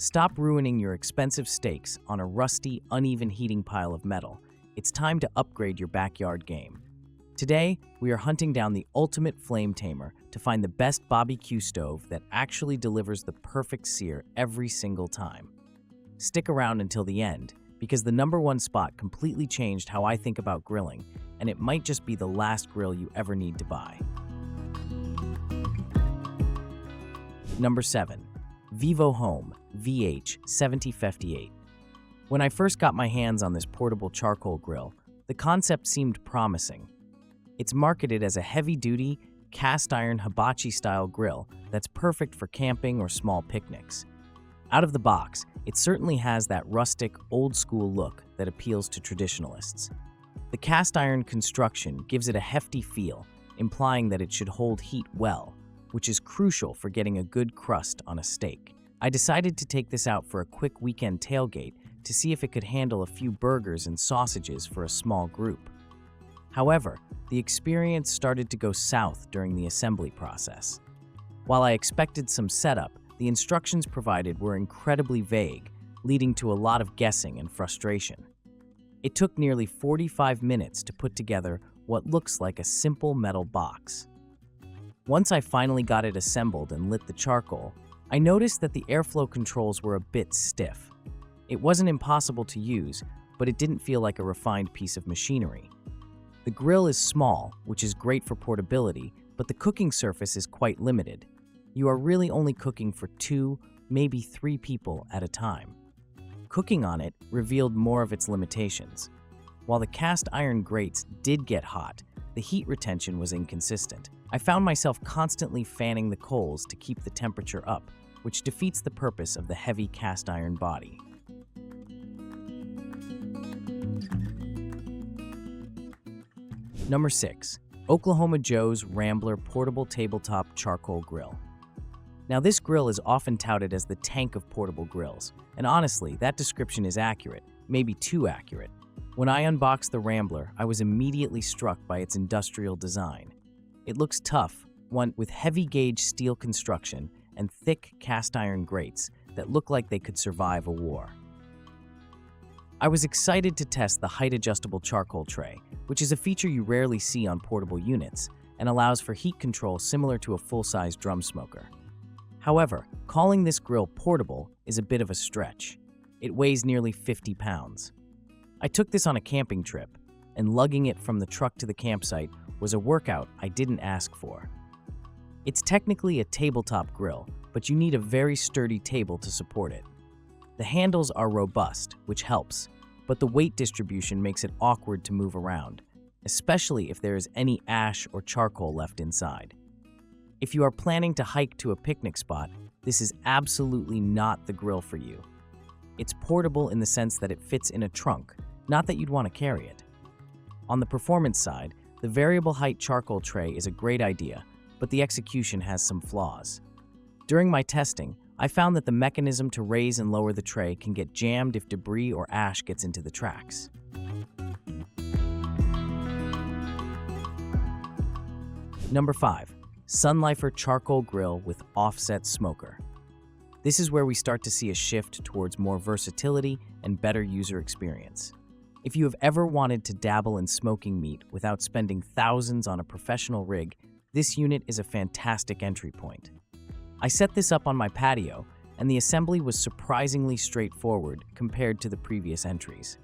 Stop ruining your expensive steaks on a rusty, uneven heating pile of metal. It's time to upgrade your backyard game. Today, we are hunting down the ultimate flame tamer to find the best barbecue stove that actually delivers the perfect sear every single time. Stick around until the end, because the #1 spot completely changed how I think about grilling, and it might just be the last grill you ever need to buy. Number 7. VIVOHOME VH7058. When I first got my hands on this portable charcoal grill, the concept seemed promising. It's marketed as a heavy-duty, cast-iron hibachi-style grill that's perfect for camping or small picnics. Out of the box, it certainly has that rustic, old-school look that appeals to traditionalists. The cast-iron construction gives it a hefty feel, implying that it should hold heat well, which is crucial for getting a good crust on a steak. I decided to take this out for a quick weekend tailgate to see if it could handle a few burgers and sausages for a small group. However, the experience started to go south during the assembly process. While I expected some setup, the instructions provided were incredibly vague, leading to a lot of guessing and frustration. It took nearly 45 minutes to put together what looks like a simple metal box. Once I finally got it assembled and lit the charcoal, I noticed that the airflow controls were a bit stiff. It wasn't impossible to use, but it didn't feel like a refined piece of machinery. The grill is small, which is great for portability, but the cooking surface is quite limited. You are really only cooking for 2, maybe 3 people at a time. Cooking on it revealed more of its limitations. While the cast iron grates did get hot, the heat retention was inconsistent. I found myself constantly fanning the coals to keep the temperature up, which defeats the purpose of the heavy cast iron body. Number 6. Oklahoma Joe's Rambler Portable Tabletop Charcoal Grill. Now, this grill is often touted as the tank of portable grills, and honestly, that description is accurate, maybe too accurate. When I unboxed the Rambler, I was immediately struck by its industrial design. It looks tough, one with heavy-gauge steel construction and thick cast-iron grates that look like they could survive a war. I was excited to test the height-adjustable charcoal tray, which is a feature you rarely see on portable units and allows for heat control similar to a full-size drum smoker. However, calling this grill portable is a bit of a stretch. It weighs nearly 50 pounds. I took this on a camping trip, and lugging it from the truck to the campsite was a workout I didn't ask for. It's technically a tabletop grill, but you need a very sturdy table to support it. The handles are robust, which helps, but the weight distribution makes it awkward to move around, especially if there is any ash or charcoal left inside. If you are planning to hike to a picnic spot, this is absolutely not the grill for you. It's portable in the sense that it fits in a trunk, not that you'd want to carry it. On the performance side, the variable height charcoal tray is a great idea, but the execution has some flaws. During my testing, I found that the mechanism to raise and lower the tray can get jammed if debris or ash gets into the tracks. Number 5. SUNLIFER Charcoal Grill with Offset Smoker. This is where we start to see a shift towards more versatility and better user experience. If you have ever wanted to dabble in smoking meat without spending thousands on a professional rig, this unit is a fantastic entry point. I set this up on my patio, and the assembly was surprisingly straightforward compared to the previous entries.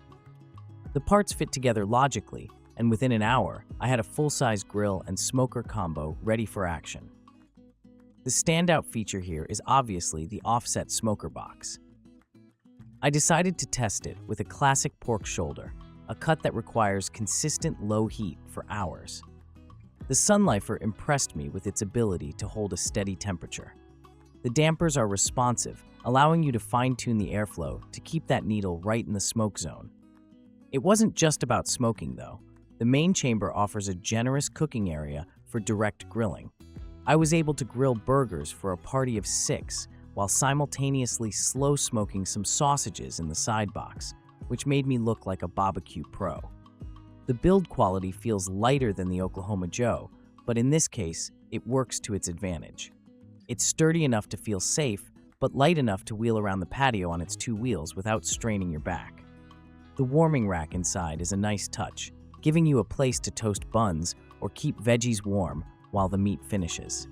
The parts fit together logically, and within an hour, I had a full-size grill and smoker combo ready for action. The standout feature here is obviously the offset smoker box. I decided to test it with a classic pork shoulder, a cut that requires consistent low heat for hours. The SUNLIFER impressed me with its ability to hold a steady temperature. The dampers are responsive, allowing you to fine-tune the airflow to keep that needle right in the smoke zone. It wasn't just about smoking, though. The main chamber offers a generous cooking area for direct grilling. I was able to grill burgers for a party of 6 while simultaneously slow smoking some sausages in the side box, which made me look like a barbecue pro. The build quality feels lighter than the Oklahoma Joe, but in this case, it works to its advantage. It's sturdy enough to feel safe, but light enough to wheel around the patio on its two wheels without straining your back. The warming rack inside is a nice touch, giving you a place to toast buns or keep veggies warm while the meat finishes.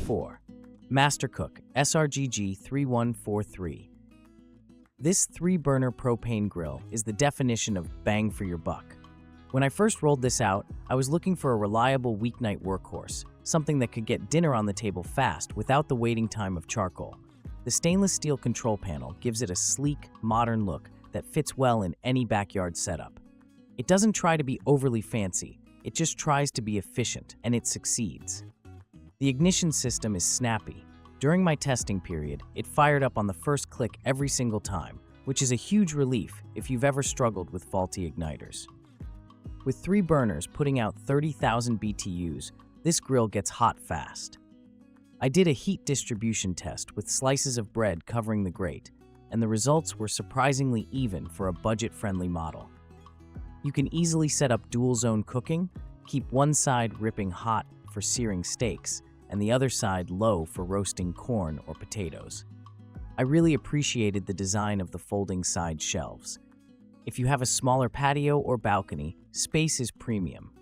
4. Mastercook SRGG 3143. This 3-burner propane grill is the definition of bang for your buck. When I first rolled this out, I was looking for a reliable weeknight workhorse, something that could get dinner on the table fast without the waiting time of charcoal. The stainless steel control panel gives it a sleek, modern look that fits well in any backyard setup. It doesn't try to be overly fancy, it just tries to be efficient, and it succeeds. The ignition system is snappy. During my testing period, it fired up on the first click every single time, which is a huge relief if you've ever struggled with faulty igniters. With 3 burners putting out 30,000 BTUs, this grill gets hot fast. I did a heat distribution test with slices of bread covering the grate, and the results were surprisingly even for a budget-friendly model. You can easily set up dual-zone cooking, keep one side ripping hot for searing steaks, and the other side low for roasting corn or potatoes. I really appreciated the design of the folding side shelves. If you have a smaller patio or balcony, space is premium.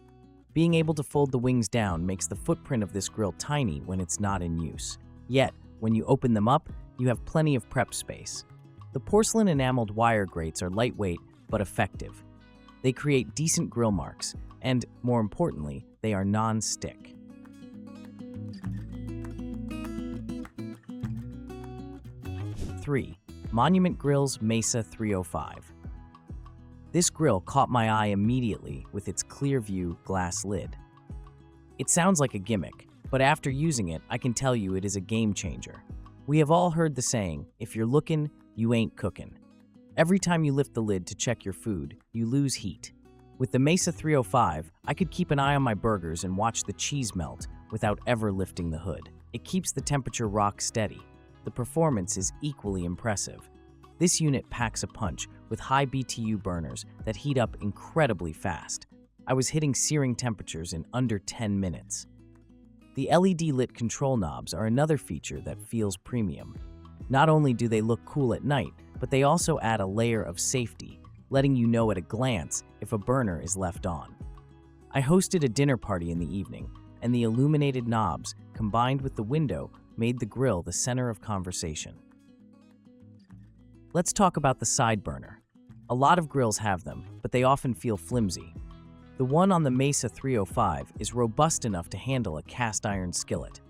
Being able to fold the wings down makes the footprint of this grill tiny when it's not in use. Yet, when you open them up, you have plenty of prep space. The porcelain enameled wire grates are lightweight but effective. They create decent grill marks, and more importantly, they are non-stick. 3. Monument Grill's Mesa 305. This grill caught my eye immediately with its clear-view glass lid. It sounds like a gimmick, but after using it, I can tell you it is a game changer. We have all heard the saying, if you're looking, you ain't cooking. Every time you lift the lid to check your food, you lose heat. With the Mesa 305, I could keep an eye on my burgers and watch the cheese melt without ever lifting the hood. It keeps the temperature rock steady. The performance is equally impressive. This unit packs a punch with high BTU burners that heat up incredibly fast. I was hitting searing temperatures in under 10 minutes. The LED lit control knobs are another feature that feels premium. Not only do they look cool at night, but they also add a layer of safety, letting you know at a glance if a burner is left on. I hosted a dinner party in the evening, and the illuminated knobs, combined with the window, made the grill the center of conversation. Let's talk about the side burner. A lot of grills have them, but they often feel flimsy. The one on the Mesa 305 is robust enough to handle a cast iron skillet.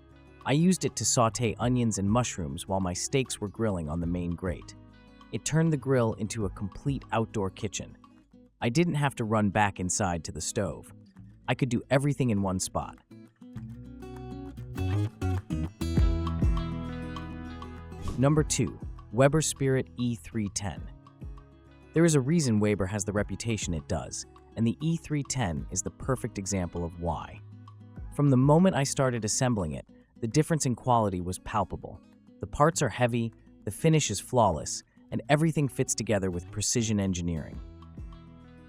I used it to saute onions and mushrooms while my steaks were grilling on the main grate. It turned the grill into a complete outdoor kitchen. I didn't have to run back inside to the stove. I could do everything in one spot. Number 2. Weber Spirit E310. There is a reason Weber has the reputation it does, and the E310 is the perfect example of why. From the moment I started assembling it, the difference in quality was palpable. The parts are heavy, the finish is flawless, and everything fits together with precision engineering.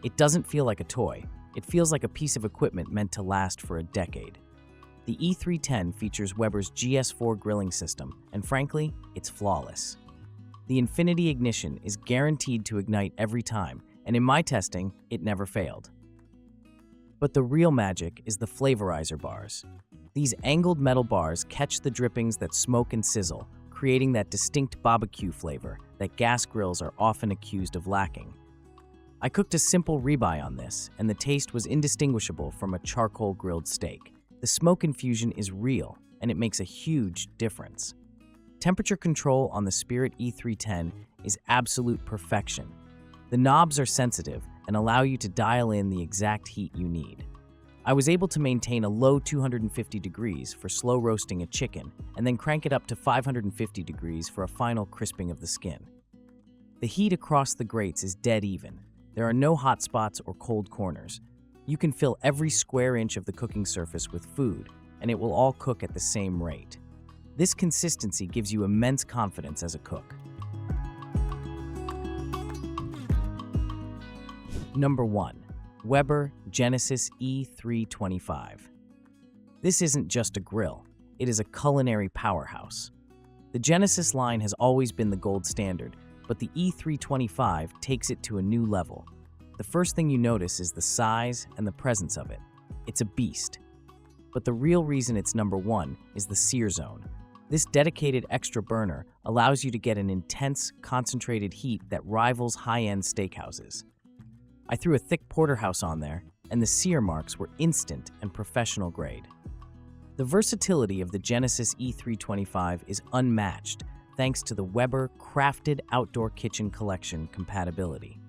It doesn't feel like a toy, it feels like a piece of equipment meant to last for a decade. The E310 features Weber's GS4 grilling system, and frankly, it's flawless. The Infinity ignition is guaranteed to ignite every time, and in my testing, it never failed. But the real magic is the flavorizer bars. These angled metal bars catch the drippings that smoke and sizzle, creating that distinct barbecue flavor that gas grills are often accused of lacking. I cooked a simple ribeye on this, and the taste was indistinguishable from a charcoal grilled steak. The smoke infusion is real, and it makes a huge difference. Temperature control on the Spirit E310 is absolute perfection. The knobs are sensitive and allow you to dial in the exact heat you need. I was able to maintain a low 250 degrees for slow roasting a chicken and then crank it up to 550 degrees for a final crisping of the skin. The heat across the grates is dead even. There are no hot spots or cold corners. You can fill every square inch of the cooking surface with food, and it will all cook at the same rate. This consistency gives you immense confidence as a cook. Number 1. Weber Genesis E325. This isn't just a grill, it is a culinary powerhouse. The Genesis line has always been the gold standard, but the E325 takes it to a new level. The first thing you notice is the size and the presence of it. It's a beast. But the real reason it's number one is the sear zone. This dedicated extra burner allows you to get an intense, concentrated heat that rivals high-end steakhouses. I threw a thick porterhouse on there, and the sear marks were instant and professional grade. The versatility of the Genesis E325 is unmatched thanks to the Weber Crafted Outdoor Kitchen Collection compatibility.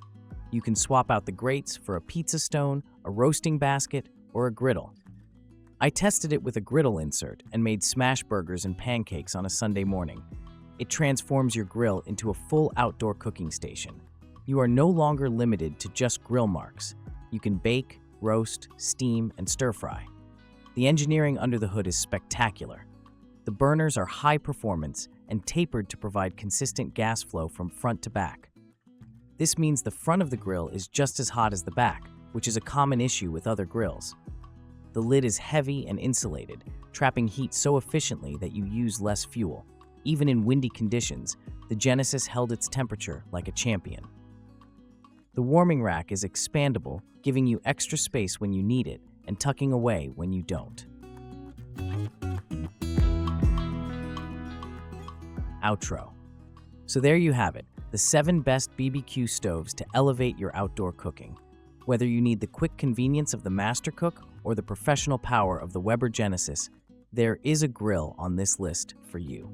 You can swap out the grates for a pizza stone, a roasting basket, or a griddle. I tested it with a griddle insert and made smash burgers and pancakes on a Sunday morning. It transforms your grill into a full outdoor cooking station. You are no longer limited to just grill marks. You can bake, roast, steam, and stir-fry. The engineering under the hood is spectacular. The burners are high performance and tapered to provide consistent gas flow from front to back. This means the front of the grill is just as hot as the back, which is a common issue with other grills. The lid is heavy and insulated, trapping heat so efficiently that you use less fuel. Even in windy conditions, the Genesis held its temperature like a champion. The warming rack is expandable, giving you extra space when you need it and tucking away when you don't. Outro. So there you have it, the 7 best BBQ stoves to elevate your outdoor cooking. Whether you need the quick convenience of the Master Cook or the professional power of the Weber Genesis, there is a grill on this list for you.